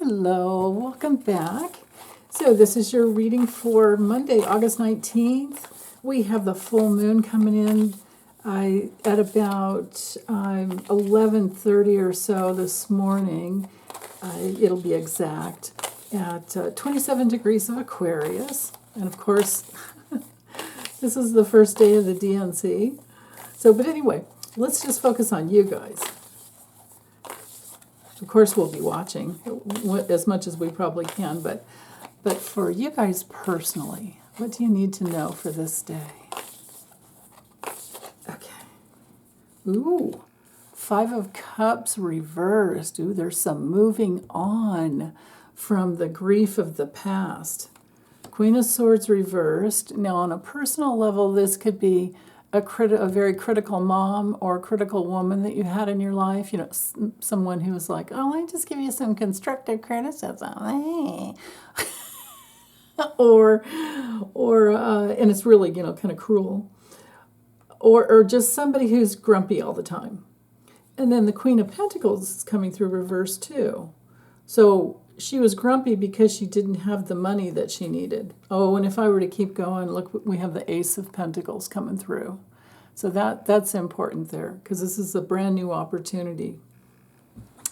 Hello, welcome back. So this is your reading for Monday, August 19th. We have the full moon coming in at about 11:30 or so this morning. It'll be exact at 27 degrees of Aquarius. And of course, this is the first day of the DNC. But anyway, let's just focus on you guys. Of course, we'll be watching as much as we probably can, but for you guys personally, what do you need to know for this day? Okay. Ooh, Five of Cups reversed. Ooh, there's some moving on from the grief of the past. Queen of Swords reversed. Now, on a personal level, this could be a very critical mom or critical woman that you had in your life. You know, someone who was like, oh, let me just give you some constructive criticism. Hey. or and it's really, kind of cruel. Or just somebody who's grumpy all the time. And then the Queen of Pentacles is coming through reverse too. So she was grumpy because she didn't have the money that she needed. Oh, and if I were to keep going, look, we have the Ace of Pentacles coming through. So that's important there, because this is a brand new opportunity.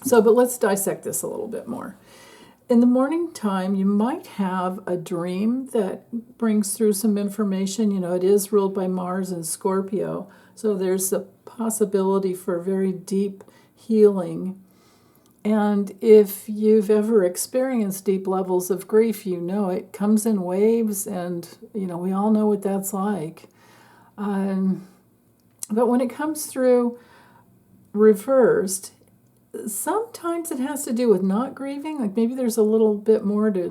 But let's dissect this a little bit more. In the morning time, you might have a dream that brings through some information. It is ruled by Mars and Scorpio, so there's a possibility for very deep healing. And if you've ever experienced deep levels of grief, it comes in waves, and, we all know what that's like. But when it comes through reversed, sometimes it has to do with not grieving. Like maybe there's a little bit more to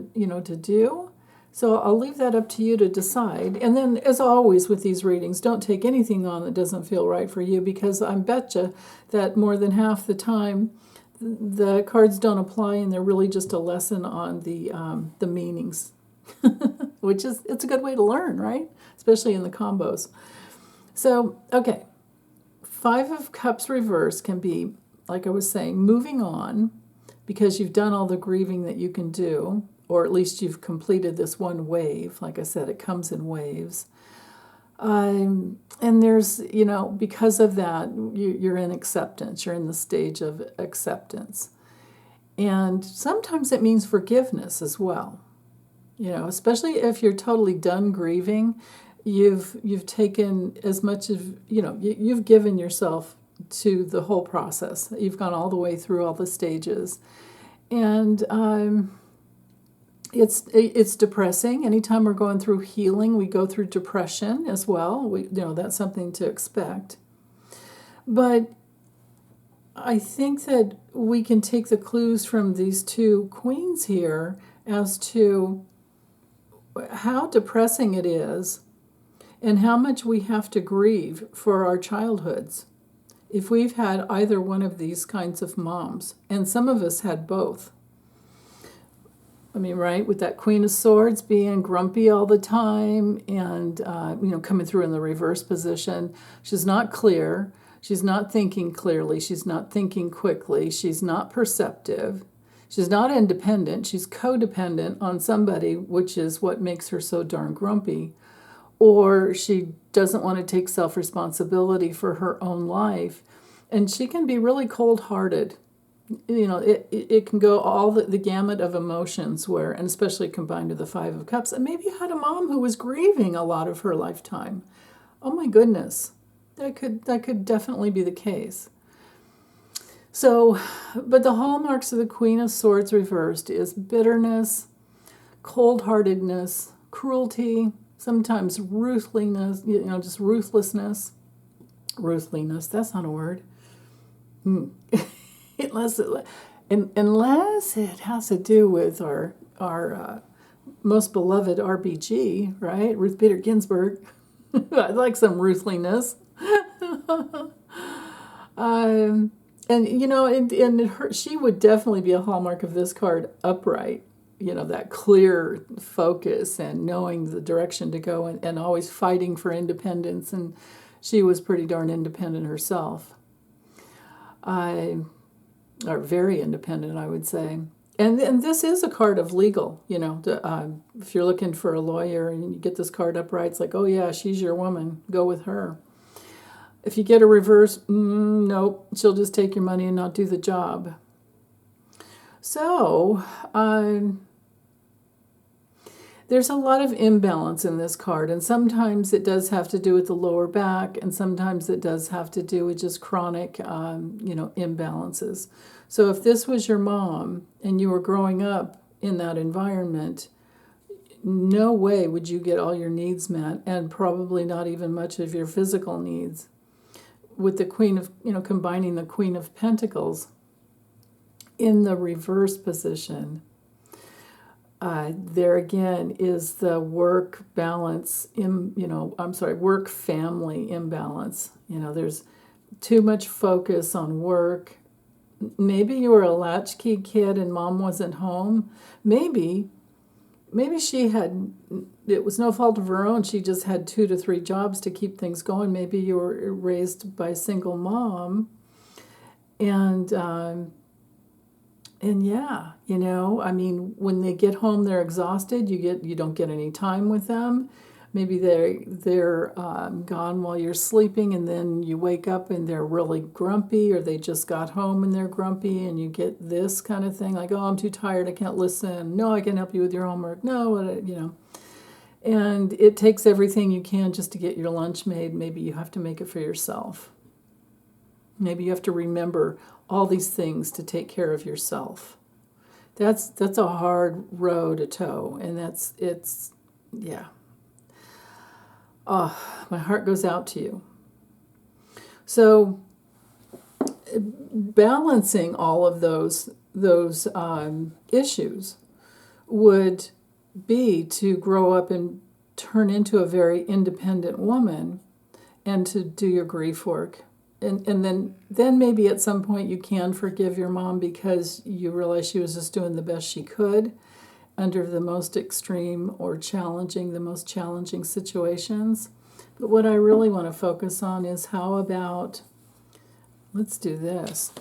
do. So I'll leave that up to you to decide. And then, as always with these readings, don't take anything on that doesn't feel right for you, because I betcha that more than half the time, the cards don't apply, and they're really just a lesson on the meanings, which it's a good way to learn, right? Especially in the combos. So, okay, Five of Cups reverse can be, like I was saying, moving on because you've done all the grieving that you can do, or at least you've completed this one wave. Like I said, it comes in waves. And there's, because of that, you're in acceptance. You're in the stage of acceptance. And sometimes it means forgiveness as well. Especially if you're totally done grieving, you've taken as much of, you've given yourself to the whole process. You've gone all the way through all the stages. And it's depressing. Anytime we're going through healing, we go through depression as well. That's something to expect. But I think that we can take the clues from these two queens here as to how depressing it is and how much we have to grieve for our childhoods. If we've had either one of these kinds of moms, and some of us had both. I mean, right, with that Queen of Swords being grumpy all the time and, coming through in the reverse position. She's not clear. She's not thinking clearly. She's not thinking quickly. She's not perceptive. She's not independent. She's codependent on somebody, which is what makes her so darn grumpy. Or she doesn't want to take self-responsibility for her own life. And she can be really cold-hearted. It can go all the gamut of emotions and especially combined with the Five of Cups. And maybe you had a mom who was grieving a lot of her lifetime. Oh my goodness. That could definitely be the case. But the hallmarks of the Queen of Swords reversed is bitterness, cold-heartedness, cruelty, sometimes ruthlessness, just ruthlessness. Ruthlessness, that's not a word. Unless it has to do with our most beloved RBG, right? Ruth Bader Ginsburg. I'd like some ruthlessness. She would definitely be a hallmark of this card, upright. That clear focus and knowing the direction to go and always fighting for independence. And she was pretty darn independent herself. Or very independent, I would say. And this is a card of legal, if you're looking for a lawyer and you get this card upright, it's like, oh yeah, she's your woman, go with her. If you get a reverse, nope, she'll just take your money and not do the job. So, there's a lot of imbalance in this card, and sometimes it does have to do with the lower back, and sometimes it does have to do with just chronic, imbalances. So if this was your mom and you were growing up in that environment, no way would you get all your needs met, and probably not even much of your physical needs. With the Queen of, combining the Queen of Pentacles in the reverse position, there again is the work balance, work family imbalance. There's too much focus on work. Maybe you were a latchkey kid and mom wasn't home. Maybe it was no fault of her own. She just had 2 to 3 jobs to keep things going. Maybe you were raised by a single mom. And yeah, when they get home, they're exhausted. You don't get any time with them. Maybe they're gone while you're sleeping, and then you wake up and they're really grumpy, or they just got home and they're grumpy, and you get this kind of thing like, oh, I'm too tired, I can't listen. No, I can help you with your homework. No, And it takes everything you can just to get your lunch made. Maybe you have to make it for yourself. Maybe you have to remember all these things to take care of yourself. That's a hard row to toe, and yeah. Oh, my heart goes out to you. So balancing all of those issues would be to grow up and turn into a very independent woman, and to do your grief work. And then maybe at some point you can forgive your mom because you realize she was just doing the best she could under the most extreme or the most challenging situations. But what I really want to focus on is how about, let's do this.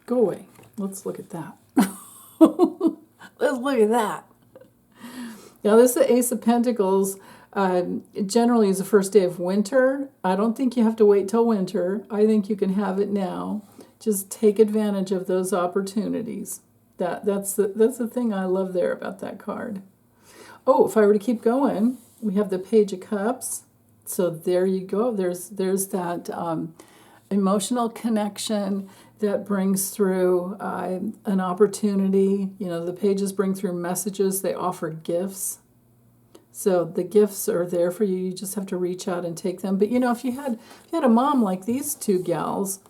Go away. Let's look at that. Let's look at that. Now, this is the Ace of Pentacles. Generally is the first day of winter. I don't think you have to wait till winter. I think you can have it now. Just take advantage of those opportunities. That's the thing I love there about that card. Oh, if I were to keep going, we have the Page of Cups. So there you go. There's that emotional connection that brings through an opportunity. The pages bring through messages. They offer gifts. So the gifts are there for you. You just have to reach out and take them. But if you had a mom like these 2 gals,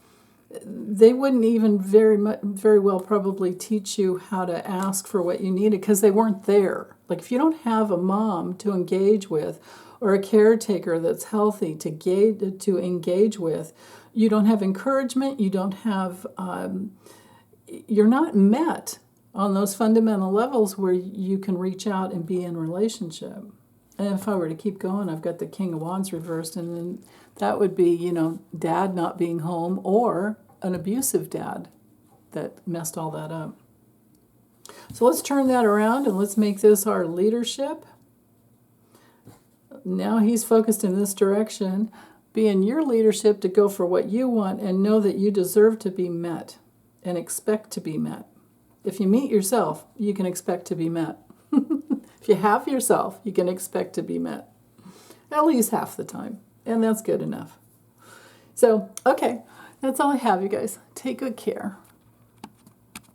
they wouldn't even very well probably teach you how to ask for what you needed because they weren't there. Like if you don't have a mom to engage with, or a caretaker that's healthy to engage with, you don't have encouragement. You don't have. You're not met on those fundamental levels where you can reach out and be in relationship. And if I were to keep going, I've got the King of Wands reversed, and then that would be, dad not being home, or an abusive dad that messed all that up. So let's turn that around and let's make this our leadership. Now he's focused in this direction. Be in your leadership to go for what you want and know that you deserve to be met and expect to be met. If you meet yourself, you can expect to be met. If you have yourself, you can expect to be met. At least half the time. And that's good enough. So, okay, that's all I have, you guys. Take good care.